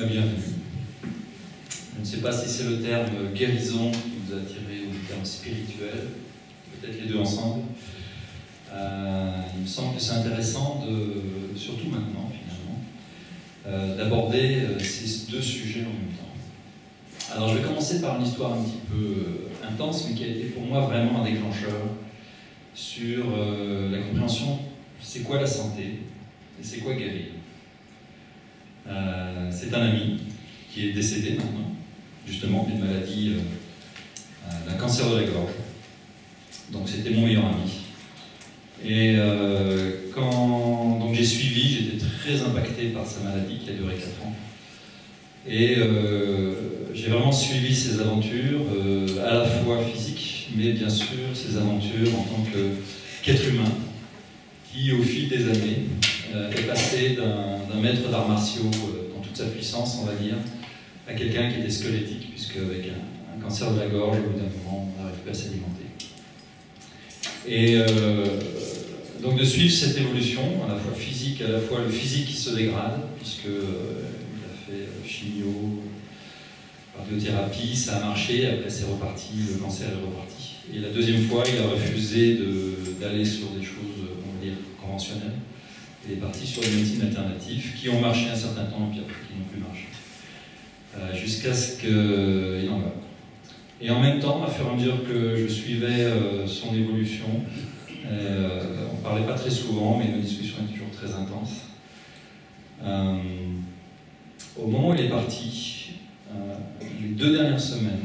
Bienvenue. Je ne sais pas si c'est le terme guérison qui vous a attiré ou le terme spirituel, peut-être les deux ensemble. Il me semble que c'est intéressant, surtout maintenant finalement, d'aborder ces deux sujets en même temps. Alors je vais commencer par une histoire un petit peu intense, mais qui a été pour moi vraiment un déclencheur sur la compréhension, c'est quoi la santé et c'est quoi guérir. C'est un ami qui est décédé maintenant, justement d'une maladie, d'un cancer de la gorge. Donc c'était mon meilleur ami. Et donc j'ai suivi, j'étais très impacté par sa maladie qui a duré 4 ans. Et j'ai vraiment suivi ses aventures, à la fois physiques, mais bien sûr ses aventures en tant qu'être humain, qui au fil des années est passé d'un maître d'arts martiaux dans toute sa puissance, on va dire, à quelqu'un qui était squelettique, puisque avec un cancer de la gorge, au bout d'un moment, on n'arrive plus à s'alimenter. Et donc de suivre cette évolution, à la fois physique, à la fois le physique qui se dégrade, puisque il a fait chimio, radiothérapie, ça a marché, après c'est reparti, le cancer est reparti. Et la deuxième fois, il a refusé d'aller sur des choses, on va dire, conventionnelles. Il est parti sur des médecines alternatives qui ont marché un certain temps et puis après qui n'ont plus marché. Jusqu'à ce qu'il en meure. Et en même temps, à fur et à mesure que je suivais son évolution, on ne parlait pas très souvent, mais nos discussions étaient toujours très intenses. Au moment où il est parti, les 2 dernières semaines,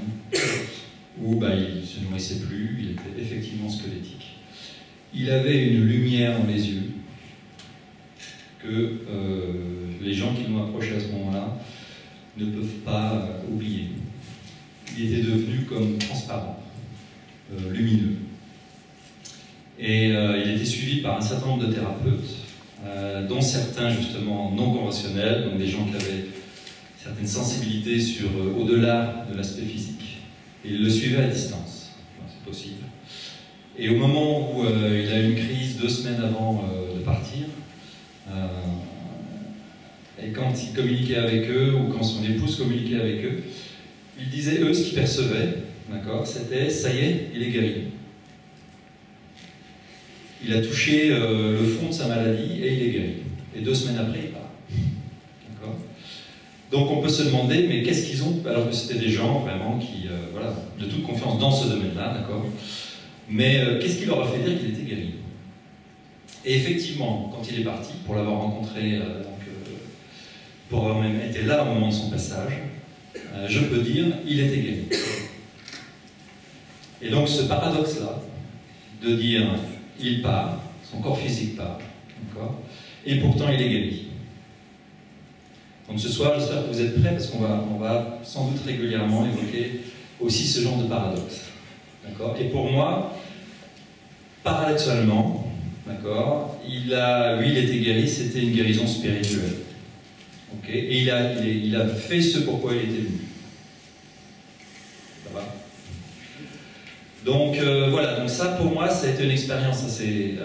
où il ne se nourrissait plus, il était effectivement squelettique, il avait une lumière dans les yeux que les gens qui l'ont approché à ce moment-là ne peuvent pas oublier. Il était devenu comme transparent, lumineux. Et il était suivi par un certain nombre de thérapeutes, dont certains justement non conventionnels, donc des gens qui avaient certaines sensibilités sur au-delà de l'aspect physique. Et il le suivait à distance, c'est possible. Et au moment où il a eu une crise 2 semaines avant de partir, et quand il communiquait avec eux, ou quand son épouse communiquait avec eux, ils disaient, eux, ce qu'ils percevaient, d'accord, c'était « ça y est, il est guéri ». Il a touché le fond de sa maladie et il est guéri. Et 2 semaines après, il part. D'accord. Donc on peut se demander, mais qu'est-ce qu'ils ont, alors que c'était des gens vraiment qui, voilà, de toute confiance dans ce domaine-là, d'accord, mais qu'est-ce qui leur a fait dire qu'il était guéri? Et effectivement, quand il est parti, pour l'avoir rencontré, pour avoir même été là au moment de son passage, je peux dire, il était guéri. Et donc ce paradoxe-là, de dire, il part, son corps physique part, d'accord, et pourtant il est guéri. Donc ce soir, j'espère que vous êtes prêts, parce qu'on va sans doute régulièrement évoquer aussi ce genre de paradoxe. D'accord. Et pour moi, paradoxalement, d'accord, lui, il était guéri, c'était une guérison spirituelle. Okay. Et il a fait ce pourquoi il était venu. Ça va? Donc voilà, donc ça pour moi, ça a été une expérience assez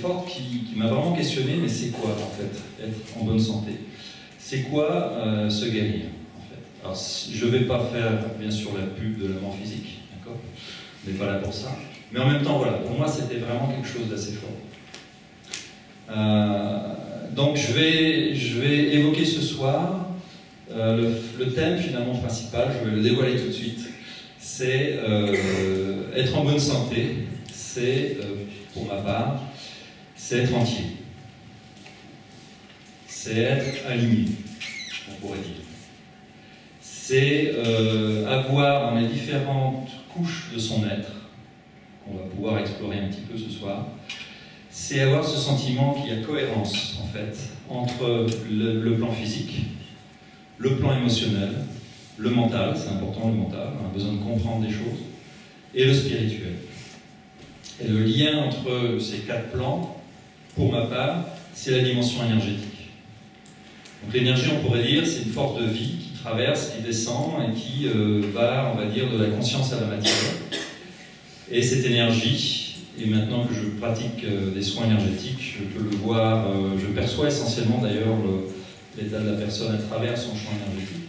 forte qui m'a vraiment questionné, mais c'est quoi en fait, être en bonne santé? C'est quoi se guérir en fait? Alors je ne vais pas faire bien sûr la pub de la mort physique, d'accord? On n'est pas là pour ça. Mais en même temps, voilà, pour moi c'était vraiment quelque chose d'assez fort. Donc je vais évoquer ce soir le thème finalement principal, je vais le dévoiler tout de suite, c'est être en bonne santé, c'est, pour ma part, c'est être entier. C'est être aligné, on pourrait dire. C'est avoir dans les différentes couches de son être, qu'on va pouvoir explorer un petit peu ce soir, c'est avoir ce sentiment qu'il y a cohérence, en fait, entre le plan physique, le plan émotionnel, le mental, c'est important le mental, on a besoin de comprendre des choses, et le spirituel. Et le lien entre ces 4 plans, pour ma part, c'est la dimension énergétique. Donc l'énergie, on pourrait dire, c'est une force de vie qui traverse, qui descend et qui va, on va dire, de la conscience à la matière. Et cette énergie, et maintenant que je pratique des soins énergétiques, je peux le voir, je perçois essentiellement d'ailleurs l'état de la personne à travers son champ énergétique.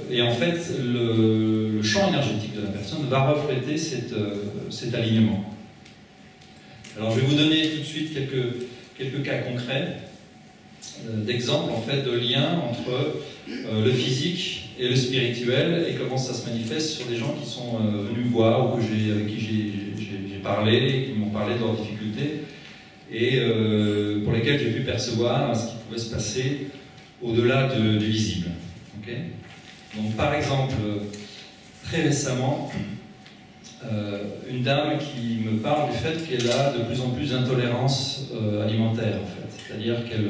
Et en fait, le champ énergétique de la personne va refléter cet alignement. Alors je vais vous donner tout de suite quelques cas concrets d'exemples en fait, de liens entre le physique et le spirituel et comment ça se manifeste sur des gens qui sont venus me voir ou avec qui j'ai parlé, qui m'ont parlé de leurs difficultés et pour lesquels j'ai pu percevoir ce qui pouvait se passer au-delà du visible. Okay. Donc par exemple, très récemment, une dame qui me parle du fait qu'elle a de plus en plus d'intolérance alimentaire, en fait. C'est-à-dire qu'elle,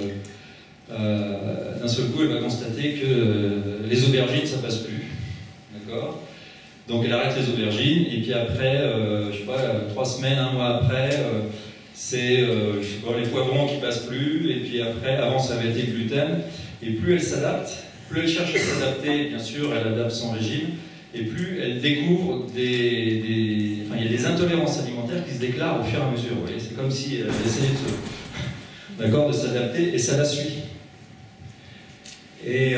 d'un seul coup, elle va constater que les aubergines, ça passe plus. D'accord ? Donc elle arrête les aubergines, et puis après, je sais pas, 3 semaines, 1 mois après, c'est je sais pas, les poivrons qui passent plus, et puis après, avant ça avait été le gluten, et plus elle s'adapte, plus elle cherche à s'adapter, bien sûr, elle adapte son régime, et plus elle découvre enfin, il y a des intolérances alimentaires qui se déclarent au fur et à mesure. Vous voyez, c'est comme si elle essayait de s'adapter, et ça la suit. Et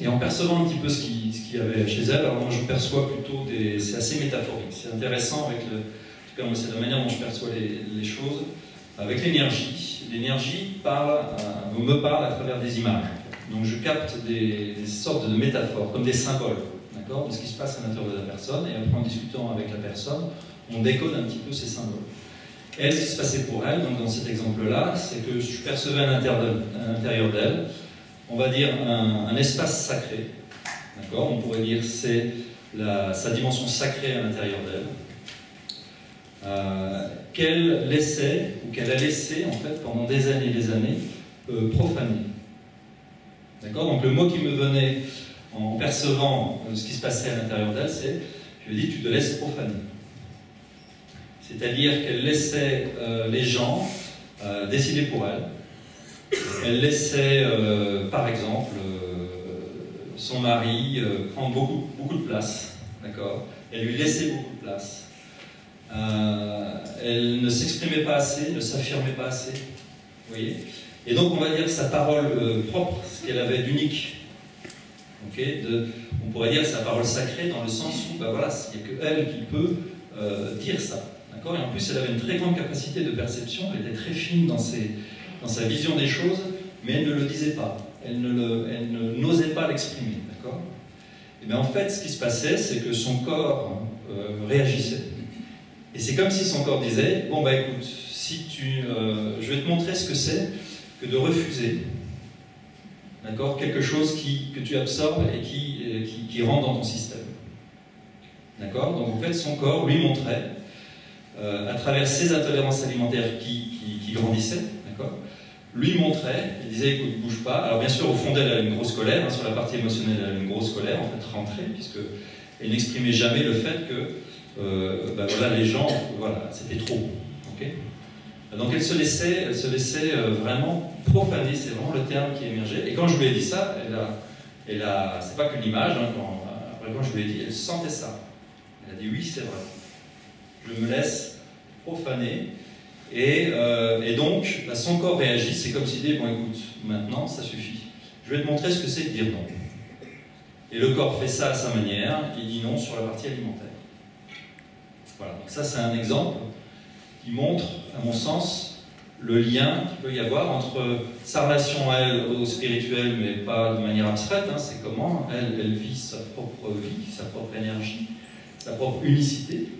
en percevant un petit peu ce qu'il y avait chez elle, alors moi je perçois plutôt c'est assez métaphorique. C'est intéressant avec en tout cas moi c'est la manière dont je perçois les choses, avec l'énergie. L'énergie me parle à travers des images. Donc je capte des sortes de métaphores, comme des symboles, d'accord, de ce qui se passe à l'intérieur de la personne, et après en discutant avec la personne, on décode un petit peu ces symboles. Elle, ce qui se passait pour elle, donc dans cet exemple-là, c'est que je percevais à l'intérieur d'elle, on va dire un espace sacré, d'accord, on pourrait dire c'est sa dimension sacrée à l'intérieur d'elle, qu'elle laissait, ou qu'elle a laissé en fait pendant des années profaner. D'accord ? Donc le mot qui me venait en percevant ce qui se passait à l'intérieur d'elle, c'est, je lui ai dit, tu te laisses profaner. C'est-à-dire qu'elle laissait les gens décider pour elle. Elle laissait, par exemple, son mari prendre beaucoup de place. D'accord ? Elle lui laissait beaucoup de place. Elle ne s'exprimait pas assez, ne s'affirmait pas assez. Vous voyez ? Et donc on va dire sa parole propre, ce qu'elle avait d'unique. Okay, on pourrait dire sa parole sacrée dans le sens où, ben voilà, il n'y a que elle qui peut dire ça. Et en plus, elle avait une très grande capacité de perception, elle était très fine dans sa vision des choses, mais elle ne le disait pas. Elle n'osait pas l'exprimer. Et bien en fait, ce qui se passait, c'est que son corps réagissait. Et c'est comme si son corps disait, bon bah écoute, je vais te montrer ce que c'est que de refuser, d'accord, quelque chose que tu absorbes et qui rentre dans ton système. D'accord ? Donc en fait, son corps lui montrait, à travers ses intolérances alimentaires qui grandissaient, d'accord, lui montrait, il disait écoute, bouge pas. Alors bien sûr, au fond d'elle, elle a une grosse colère, hein, sur la partie émotionnelle, elle a une grosse colère, en fait, rentrée, puisqu'elle n'exprimait jamais le fait que, ben voilà, les gens, voilà, c'était trop. Okay ? Donc elle se laissait vraiment profaner, c'est vraiment le terme qui émergeait. Et quand je lui ai dit ça, c'est pas que l'image, hein, après quand je lui ai dit, elle sentait ça. Elle a dit oui, c'est vrai. Je me laisse profaner. Et donc, bah, son corps réagit, c'est comme s'il dit, bon écoute, maintenant ça suffit. Je vais te montrer ce que c'est de dire non. Et le corps fait ça à sa manière, il dit non sur la partie alimentaire. Voilà, donc ça c'est un exemple qui montre, à mon sens, le lien qu'il peut y avoir entre sa relation à elle, au spirituel, mais pas de manière abstraite, hein, c'est comment elle vit sa propre vie, sa propre énergie, sa propre unicité,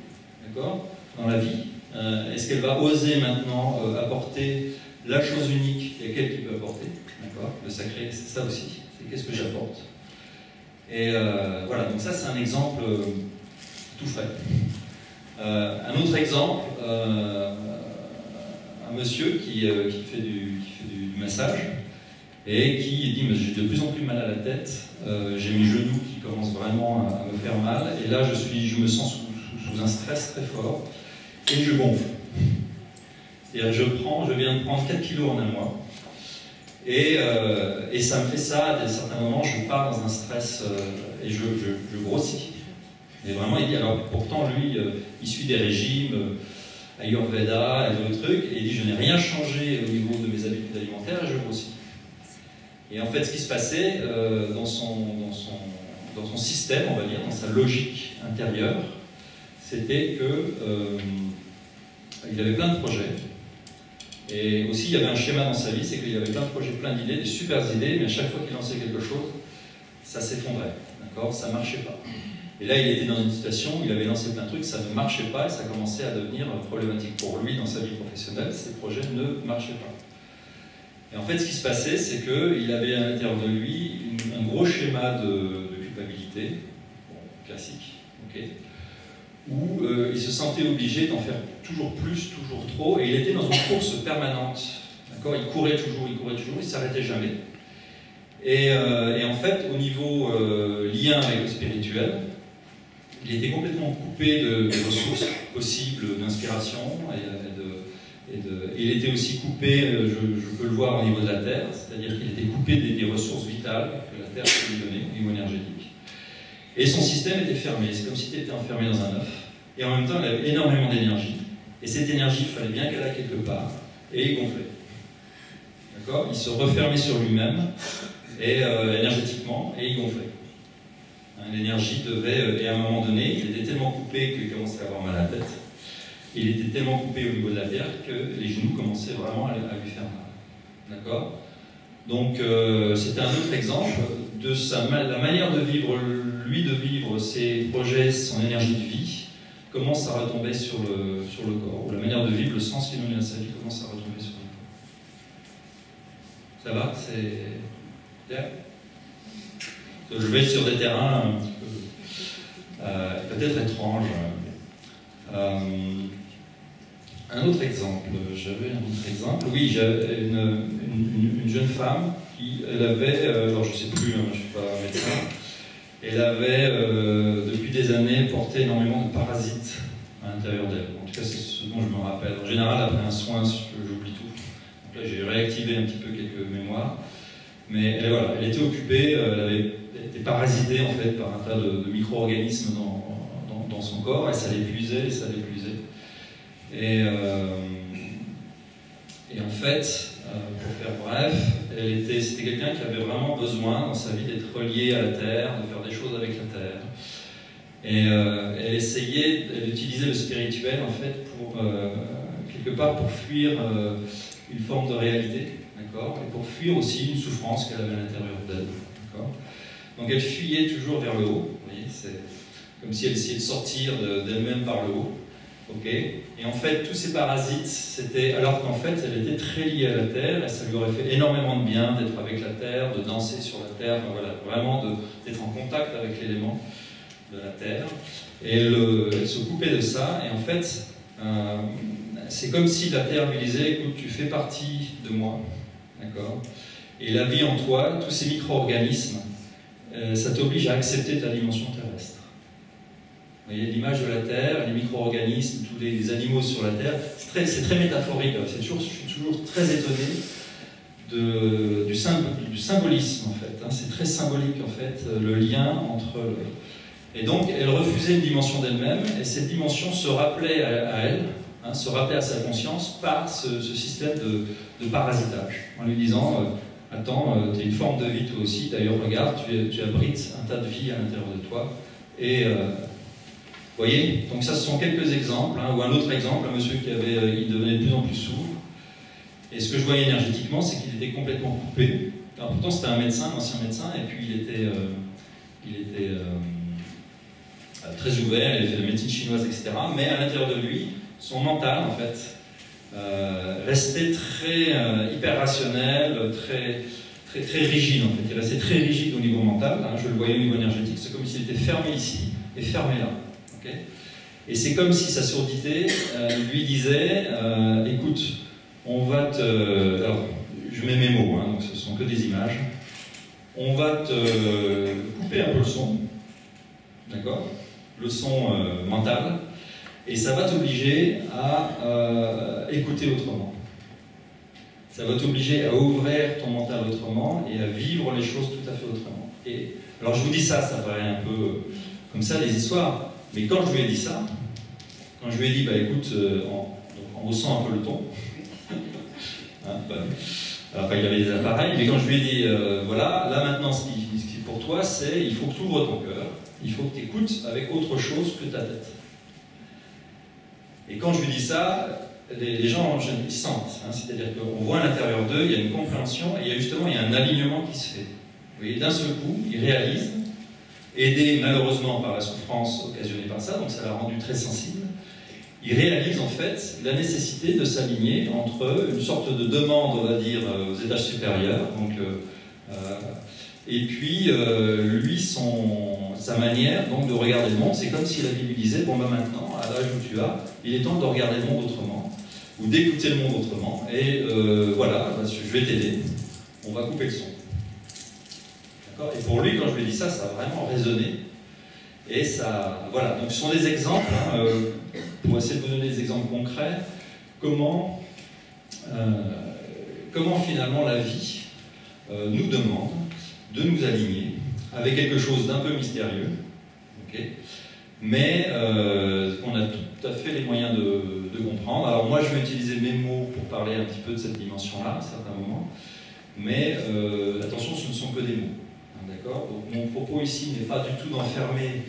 d'accord, dans la vie. Est-ce qu'elle va oser maintenant apporter la chose unique qu'il y a qu'elle qui peut apporter, d'accord, le sacré, c'est ça aussi, c'est qu'est-ce que j'apporte. Et voilà, donc ça c'est un exemple tout frais. Un autre exemple, un monsieur qui fait du massage et qui dit j'ai de plus en plus mal à la tête, j'ai mes genoux qui commencent vraiment à me faire mal et là je me sens sous un stress très fort et je gonfle. C'est-à-dire je viens de prendre 4 kilos en un mois et ça me fait ça, à certains moments je pars dans un stress et je grossis. Et vraiment, il dit, alors pourtant lui, il suit des régimes, Ayurveda et d'autres trucs, et il dit je n'ai rien changé au niveau de mes habitudes alimentaires et je grossis. Et en fait, ce qui se passait dans son système, on va dire, dans sa logique intérieure, c'était que il avait plein de projets. Et aussi, il y avait un schéma dans sa vie, c'est qu'il y avait plein de projets, plein d'idées, des super idées, mais à chaque fois qu'il lançait quelque chose, ça s'effondrait, d'accord, ça ne marchait pas. Et là, il était dans une situation où il avait lancé plein de trucs, ça ne marchait pas, et ça commençait à devenir problématique pour lui dans sa vie professionnelle, ses projets ne marchaient pas. Et en fait, ce qui se passait, c'est qu'il avait à l'intérieur de lui un gros schéma de culpabilité, bon, classique, ok, où il se sentait obligé d'en faire toujours plus, toujours trop, et il était dans une course permanente. Il courait toujours, il ne s'arrêtait jamais. Et en fait, au niveau lien avec le spirituel, il était complètement coupé de ressources possibles d'inspiration, et il était aussi coupé, je peux le voir au niveau de la Terre, c'est-à-dire qu'il était coupé des ressources vitales que la Terre pouvait lui donner, au niveau énergétique. Et son système était fermé, c'est comme si il était enfermé dans un œuf, et en même temps il avait énormément d'énergie, et cette énergie, il fallait bien qu'elle aille quelque part, et il gonflait. D'accord ? Il se refermait sur lui-même, et énergétiquement, et il gonflait. L'énergie devait, et à un moment donné, il était tellement coupé qu'il commençait à avoir mal à la tête, il était tellement coupé au niveau de la terre que les genoux commençaient vraiment à lui faire mal. D'accord ? Donc c'était un autre exemple de la manière de vivre, lui de vivre ses projets, son énergie de vie, commence à retomber sur le corps, ou la manière de vivre, le sens qu'il donne à sa vie commence à retomber sur le corps. Ça va ? C'est clair ? Je vais sur des terrains un petit peu peut-être étranges. Un autre exemple, j'avais un autre exemple. Oui, j'avais une jeune femme qui, elle avait, alors je ne sais plus, je ne suis pas médecin, elle avait depuis des années porté énormément de parasites à l'intérieur d'elle. En tout cas, c'est ce dont je me rappelle. En général, après un soin, j'oublie tout. Donc là, j'ai réactivé un petit peu quelques mémoires. Mais voilà, elle était occupée, elle avait été parasitée en fait par un tas de micro-organismes dans son corps, et ça l'épuisait, et ça l'épuisait. Et en fait, pour faire bref, c'était quelqu'un qui avait vraiment besoin dans sa vie d'être relié à la Terre, de faire des choses avec la Terre. Et elle utilisait le spirituel en fait pour, quelque part pour fuir une forme de réalité. Et pour fuir aussi une souffrance qu'elle avait à l'intérieur d'elle. Donc elle fuyait toujours vers le haut, vous voyez, c'est comme si elle essayait de sortir d'elle-même par le haut. Et en fait, tous ces parasites, c'était alors qu'en fait, elle était très liée à la Terre, et ça lui aurait fait énormément de bien d'être avec la Terre, de danser sur la Terre, voilà, vraiment d'être en contact avec l'élément de la Terre. Et elle se coupait de ça, et en fait, c'est comme si la Terre lui disait, écoute, tu fais partie de moi. D'accord ? Et la vie en toi, tous ces micro-organismes, ça t'oblige à accepter ta dimension terrestre. Vous voyez l'image de la Terre, les micro-organismes, tous les animaux sur la Terre, c'est très métaphorique. Je suis toujours très étonné du symbolisme en fait. C'est très symbolique en fait, le lien entre... Et donc elle refusait une dimension d'elle-même, et cette dimension se rappelait à elle, se rappeler à sa conscience par ce système de parasitage, en lui disant attends, tu es une forme de vie toi aussi, d'ailleurs regarde, tu abrites un tas de vie à l'intérieur de toi. Et vous voyez, donc ça ce sont quelques exemples, ou un autre exemple, un monsieur il devenait de plus en plus sourd, et ce que je voyais énergétiquement, c'est qu'il était complètement coupé. Alors pourtant c'était un médecin, un ancien médecin, et puis il était très ouvert, il avait fait de la médecine chinoise, etc. Mais à l'intérieur de lui, son mental, en fait, restait très hyper rationnel, très rigide, en fait. Il restait très rigide au niveau mental, je le voyais au niveau énergétique, c'est comme s'il était fermé ici et fermé là. Et c'est comme si sa surdité lui disait, écoute, on va te... Alors, je mets mes mots, donc ce sont que des images. On va te couper un peu le son, d'accord ? Le son mental, et ça va t'obliger à écouter autrement. Ça va t'obliger à ouvrir ton mental autrement et à vivre les choses tout à fait autrement. Et, alors je vous dis ça paraît un peu comme ça des histoires, mais quand je lui ai dit ça, quand je lui ai dit, bah écoute, en haussant un peu le ton. Hein, enfin, il y avait des appareils, mais quand je lui ai dit, voilà, là maintenant, ce qui pour toi, c'est il faut que tu ouvres ton cœur, il faut que tu écoutes avec autre chose que ta tête. Et quand je lui dis ça, les gens ils sentent, hein, c'est-à-dire qu'on voit à l'intérieur d'eux, il y a une compréhension, et il y a un alignement qui se fait. Vous voyez, d'un seul coup, ils réalisent, aidés malheureusement par la souffrance occasionnée par ça, donc ça l'a rendu très sensible, ils réalisent en fait la nécessité de s'aligner entre une sorte de demande, on va dire, aux étages supérieurs, donc, et puis lui, sa manière donc, de regarder le monde, c'est comme si la vie lui disait, bon ben maintenant, à l'âge où tu as, il est temps de regarder le monde autrement, ou d'écouter le monde autrement, et voilà, je vais t'aider, on va couper le son. Et pour lui, quand je lui ai dit ça, ça a vraiment résonné. Et ça, voilà, donc ce sont des exemples, hein, pour essayer de vous donner des exemples concrets, comment finalement la vie nous demande de nous aligner avec quelque chose d'un peu mystérieux, okay, mais on a tout à fait les moyens de comprendre. Alors moi, je vais utiliser mes mots pour parler un petit peu de cette dimension-là, à certains moments, mais attention, ce ne sont que des mots. D'accord ? Donc mon propos ici n'est pas du tout d'enfermer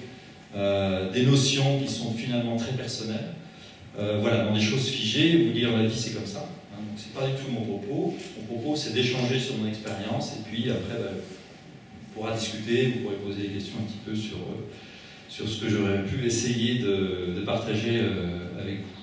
des notions qui sont finalement très personnelles, voilà, dans des choses figées, ou dire la vie c'est comme ça. Hein, donc c'est pas du tout mon propos. Mon propos c'est d'échanger sur mon expérience, et puis après on pourra discuter, vous pourrez poser des questions un petit peu sur ce que j'aurais pu essayer de partager avec vous.